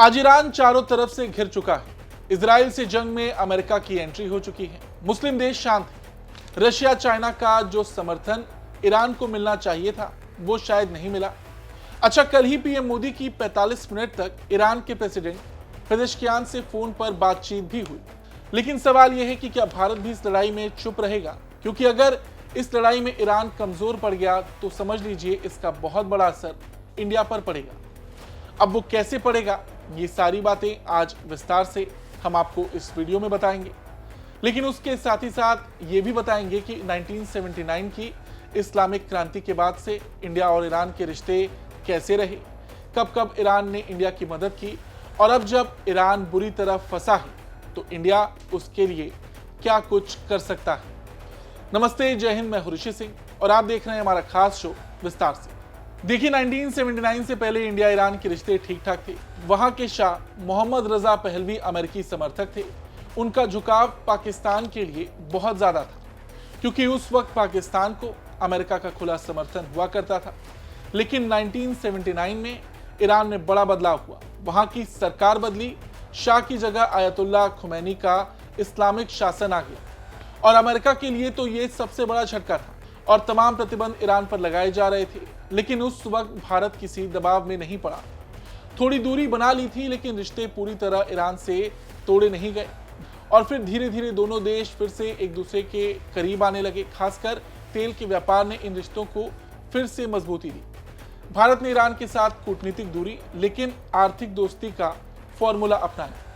आज ईरान चारों तरफ से घिर चुका है। इजराइल से जंग में अमेरिका की एंट्री हो चुकी है। मुस्लिम देश शांत है। रशिया चाइना का जो समर्थन ईरान को मिलना चाहिए था वो शायद नहीं मिला। अच्छा, कल ही पीएम मोदी की 45 मिनट तक ईरान के प्रेसिडेंट पेजेश्कियान से फोन पर बातचीत भी हुई। लेकिन सवाल यह है कि क्या भारत भी इस लड़ाई में चुप रहेगा? क्योंकि अगर इस लड़ाई में ईरान कमजोर पड़ गया तो समझ लीजिए इसका बहुत बड़ा असर इंडिया पर पड़ेगा। अब वो कैसे पड़ेगा, ये सारी बातें आज विस्तार से हम आपको इस वीडियो में बताएंगे। लेकिन उसके साथ ही साथ ये भी बताएंगे कि 1979 की इस्लामिक क्रांति के बाद से इंडिया और ईरान के रिश्ते कैसे रहे, कब कब ईरान ने इंडिया की मदद की, और अब जब ईरान बुरी तरह फंसा है तो इंडिया उसके लिए क्या कुछ कर सकता है। नमस्ते, जय हिंद, मैं हूं ऋषि सिंह और आप देख रहे हैं हमारा खास शो विस्तार से। देखिए, 1979 से पहले इंडिया ईरान के रिश्ते ठीक ठाक थे। वहां के शाह मोहम्मद रजा पहलवी अमेरिकी समर्थक थे। उनका झुकाव पाकिस्तान के लिए बहुत ज्यादा था, क्योंकि उस वक्त पाकिस्तान को अमेरिका का खुला समर्थन हुआ करता था। लेकिन 1979 में ईरान में बड़ा बदलाव हुआ। वहां की सरकार बदली, शाह की जगह आयतुल्लाह खुमैनी का इस्लामिक शासन आ गया, और अमेरिका के लिए तो ये सबसे बड़ा झटका था और तमाम प्रतिबंध ईरान पर लगाए जा रहे थे। लेकिन उस वक्त भारत किसी दबाव में नहीं पड़ा। थोड़ी दूरी बना ली थी, लेकिन रिश्ते पूरी तरह ईरान से तोड़े नहीं गए। और फिर धीरे धीरे दोनों देश फिर से एक दूसरे के करीब आने लगे। खासकर तेल के व्यापार ने इन रिश्तों को फिर से मजबूती दी। भारत ने ईरान के साथ कूटनीतिक दूरी लेकिन आर्थिक दोस्ती का फॉर्मूला अपनाया।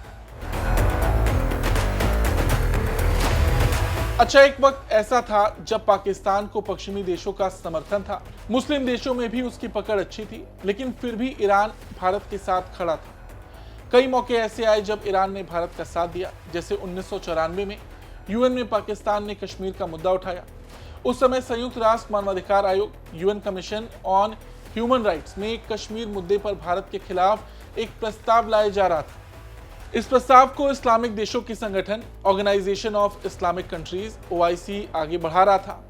अच्छा, एक वक्त ऐसा था जब पाकिस्तान को पश्चिमी देशों का समर्थन था। मुस्लिम देशों में भी उसकी पकड़ अच्छी थी, लेकिन फिर भी ईरान भारत के साथ खड़ा था। कई मौके ऐसे आए जब ईरान ने भारत का साथ दिया, जैसे 1994 में यूएन में पाकिस्तान ने कश्मीर का मुद्दा उठाया। उस समय संयुक्त राष्ट्र मानवाधिकार आयोग UN commission on human rights में कश्मीर मुद्दे पर भारत के खिलाफ एक प्रस्ताव लाया जा रहा था। इस प्रस्ताव को इस्लामिक देशों की संगठन organisation of Islamic countries OIC आगे बढ़ा रहा था,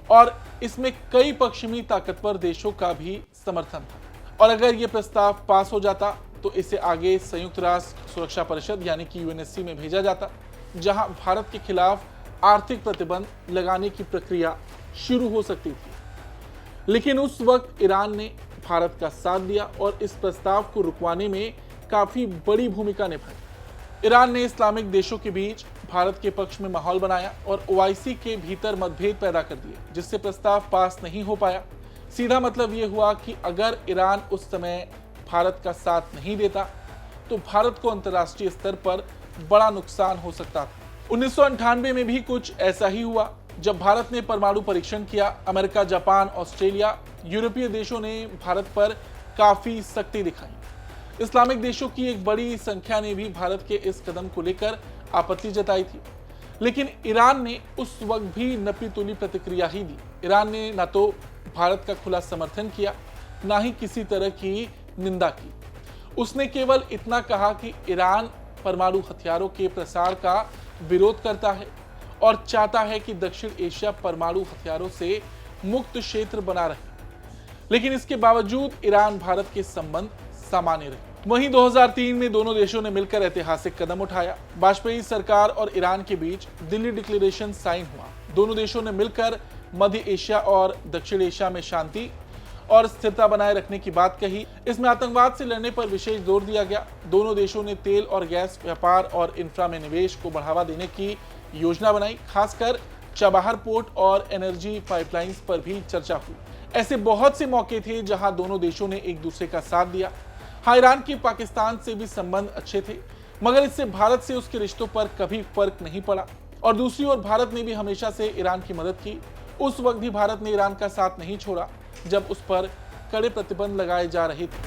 और इसमें कई पश्चिमी ताकतवर देशों का भी समर्थन था। और अगर यह प्रस्ताव पास हो जाता तो इसे आगे संयुक्त राष्ट्र सुरक्षा परिषद यानी कि UNSC में भेजा जाता, जहां भारत के खिलाफ आर्थिक प्रतिबंध लगाने की प्रक्रिया शुरू हो सकती थी। लेकिन उस वक्त ईरान ने भारत का साथ दिया और इस प्रस्ताव को रुकवाने में काफी बड़ी भूमिका निभाई। ईरान ने इस्लामिक देशों के बीच भारत के पक्ष में माहौल बनाया और OIC के भीतर मतभेद पैदा कर दिए, जिससे प्रस्ताव पास नहीं हो पाया। सीधा मतलब यह हुआ कि अगर ईरान उस समय भारत का साथ नहीं देता तो भारत को अंतर्राष्ट्रीय स्तर पर बड़ा नुकसान हो सकता था। 1998 में भी कुछ ऐसा ही हुआ, जब भारत ने परमाणु परीक्षण किया। अमेरिका, जापान, ऑस्ट्रेलिया, यूरोपीय देशों ने भारत पर काफी सख्ती दिखाई। इस्लामिक देशों की एक बड़ी संख्या ने भी भारत के इस कदम को लेकर आपत्ति जताई थी। लेकिन ईरान ने उस वक्त भी नपी तुली प्रतिक्रिया ही दी। ईरान ने न तो भारत का खुला समर्थन किया, ना ही किसी तरह की निंदा की। उसने केवल इतना कहा कि ईरान परमाणु हथियारों के प्रसार का विरोध करता है और चाहता है कि दक्षिण एशिया परमाणु हथियारों से मुक्त क्षेत्र बना रहे। लेकिन इसके बावजूद ईरान भारत के संबंध सामान्य रहे। वहीं 2003 में दोनों देशों ने मिलकर ऐतिहासिक कदम उठाया। वाजपेयी सरकार और ईरान के बीच दिल्ली डिक्लेरेशन साइन हुआ। दोनों देशों ने मिलकर मध्य एशिया और दक्षिण एशिया में शांति और स्थिरता बनाए रखने की बात कही। इसमें आतंकवाद से लड़ने पर विशेष जोर दिया गया। दोनों देशों ने तेल और गैस व्यापार और इंफ्रा में निवेश को बढ़ावा देने की योजना बनाई। खासकर चाबहार पोर्ट और एनर्जी पाइपलाइंस पर भी चर्चा हुई। ऐसे बहुत से मौके थे जहां दोनों देशों ने एक दूसरे का साथ दिया। हाँ, ईरान के पाकिस्तान से भी संबंध अच्छे थे, मगर इससे भारत से उसके रिश्तों पर कभी फर्क नहीं पड़ा। और दूसरी ओर भारत ने भी हमेशा से ईरान की मदद की। उस वक्त भी भारत ने ईरान का साथ नहीं छोड़ा जब उस पर कड़े प्रतिबंध लगाए जा रहे थे।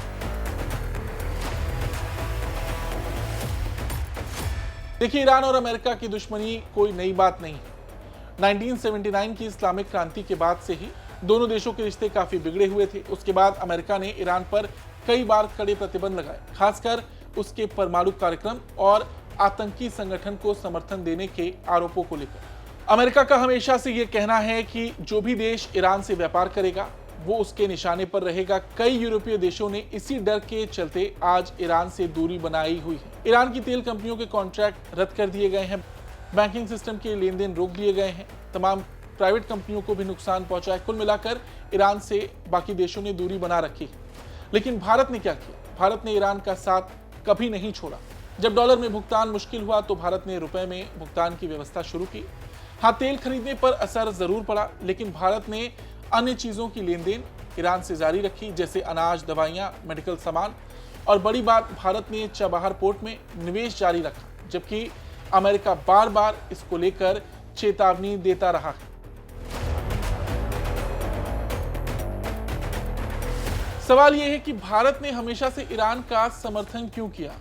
देखिए, ईरान और अमेरिका की दुश्मनी कोई नई बात नहीं है। 1979 की इस्लामिक क्रांति के बाद से ही दोनों देशों के रिश्ते काफी बिगड़े हुए थे। उसके बाद अमेरिका ने ईरान पर कई बार कड़े प्रतिबंध लगाए, खासकर उसके परमाणु कार्यक्रम और आतंकी संगठन को समर्थन देने के आरोपों को लेकर। अमेरिका का हमेशा से यह कहना है कि जो भी देश ईरान से व्यापार करेगा वो उसके निशाने पर रहेगा। कई यूरोपीय देशों ने इसी डर के चलते आज ईरान से दूरी बनाई हुई है। ईरान की तेल कंपनियों के कॉन्ट्रैक्ट रद्द कर दिए गए हैं, बैंकिंग सिस्टम के लेन देन रोक दिए गए हैं, तमाम प्राइवेट कंपनियों को भी नुकसान पहुंचा है। कुल मिलाकर ईरान से बाकी देशों ने दूरी बना रखी। लेकिन भारत ने क्या किया? भारत ने ईरान का साथ कभी नहीं छोड़ा। जब डॉलर में भुगतान मुश्किल हुआ तो भारत ने रुपए में भुगतान की व्यवस्था शुरू की। हाँ, तेल खरीदने पर असर जरूर पड़ा, लेकिन भारत ने अन्य चीजों की लेन देन ईरान से जारी रखी, जैसे अनाज, दवाइयां, मेडिकल सामान। और बड़ी बात, भारत ने चाबहार पोर्ट में निवेश जारी रखा, जबकि अमेरिका बार बार इसको लेकर चेतावनी देता रहा है। सवाल यह है कि भारत ने हमेशा से ईरान का समर्थन क्यों किया?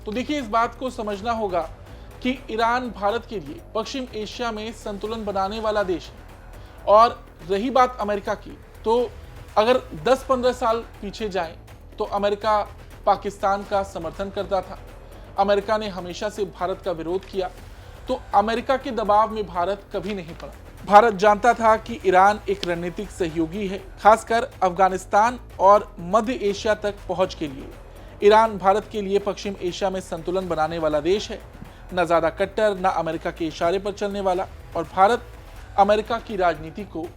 तो देखिए, इस बात को समझना होगा कि ईरान भारत के लिए पश्चिम एशिया में संतुलन बनाने वाला देश है। और रही बात अमेरिका की, तो अगर 10-15 साल पीछे जाएं तो अमेरिका पाकिस्तान का समर्थन करता था। अमेरिका ने हमेशा से भारत का विरोध किया, तो अमेरिका के दबाव में भारत कभी नहीं पड़ा। भारत जानता था कि ईरान एक रणनीतिक सहयोगी है, खासकर अफगानिस्तान और मध्य एशिया तक पहुंच के लिए। ईरान भारत के लिए पश्चिम एशिया में संतुलन बनाने वाला देश है, न ज्यादा कट्टर, न अमेरिका के इशारे पर चलने वाला। और भारत अमेरिका की राजनीति को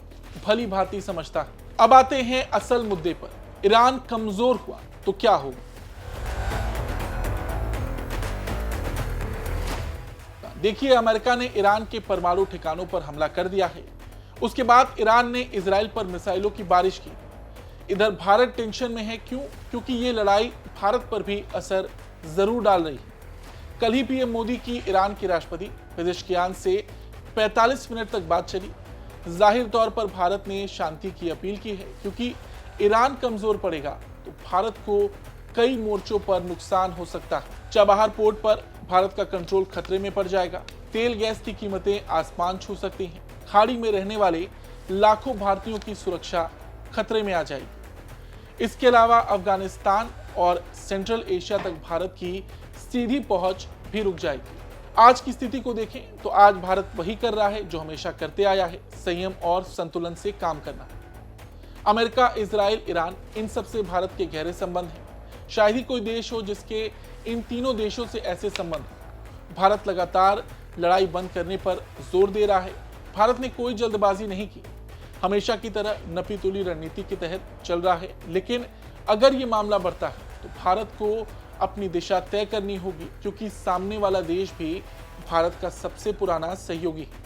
भली भांति समझता है। अब आते हैं असल मुद्दे पर। ईरान कमजोर हुआ तो क्या होगा? देखिए, अमेरिका ने ईरान के परमाणु ठिकानों पर हमला कर दिया है। उसके बाद ईरान ने इजराइल पर मिसाइलों की बारिश की। इधर भारत टेंशन में है। क्यों? क्योंकि ये लड़ाई भारत पर भी असर जरूर डाल रही है। कल ही पीएम मोदी की ईरान के राष्ट्रपति पेजेश्कियान से 45 मिनट तक बात चली। जाहिर तौर पर भारत ने शांति की अपील की है, क्योंकि ईरान कमजोर पड़ेगा तो भारत को कई मोर्चों पर नुकसान हो सकता है। चाबहार पोर्ट पर भारत का कंट्रोल खतरे में पड़ जाएगा। तेल गैस की कीमतें आसमान छू सकती हैं। खाड़ी में रहने वाले लाखों भारतीयों की सुरक्षा खतरे में आ जाएगी। इसके अलावा अफगानिस्तान और सेंट्रल एशिया तक भारत की सीधी पहुंच भी रुक जाएगी। आज की स्थिति को देखें तो आज भारत वही कर रहा है जो हमेशा करते आया है, संयम और संतुलन से काम करना। अमेरिका, इजराइल, ईरान, इन सब से भारत के गहरे संबंध हैं। शायद ही कोई देश हो जिसके इन तीनों देशों से ऐसे संबंध हो। भारत लगातार लड़ाई बंद करने पर जोर दे रहा है। भारत ने कोई जल्दबाजी नहीं की, हमेशा की तरह नपी तुली रणनीति के तहत चल रहा है। लेकिन अगर ये मामला बढ़ता है तो भारत को अपनी दिशा तय करनी होगी, क्योंकि सामने वाला देश भी भारत का सबसे पुराना सहयोगी है।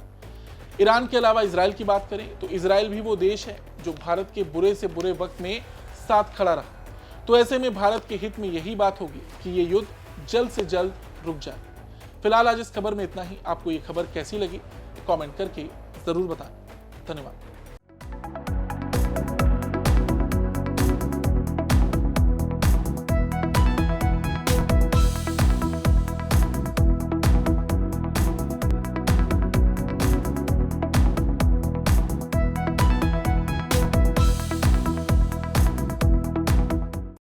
ईरान के अलावा इजराइल की बात करें तो इजराइल भी वो देश है जो भारत के बुरे से बुरे वक्त में साथ खड़ा रहा। तो ऐसे में भारत के हित में यही बात होगी कि ये युद्ध जल्द से जल्द रुक जाए। फिलहाल आज इस खबर में इतना ही। आपको ये खबर कैसी लगी तो कमेंट करके जरूर बताएं। धन्यवाद।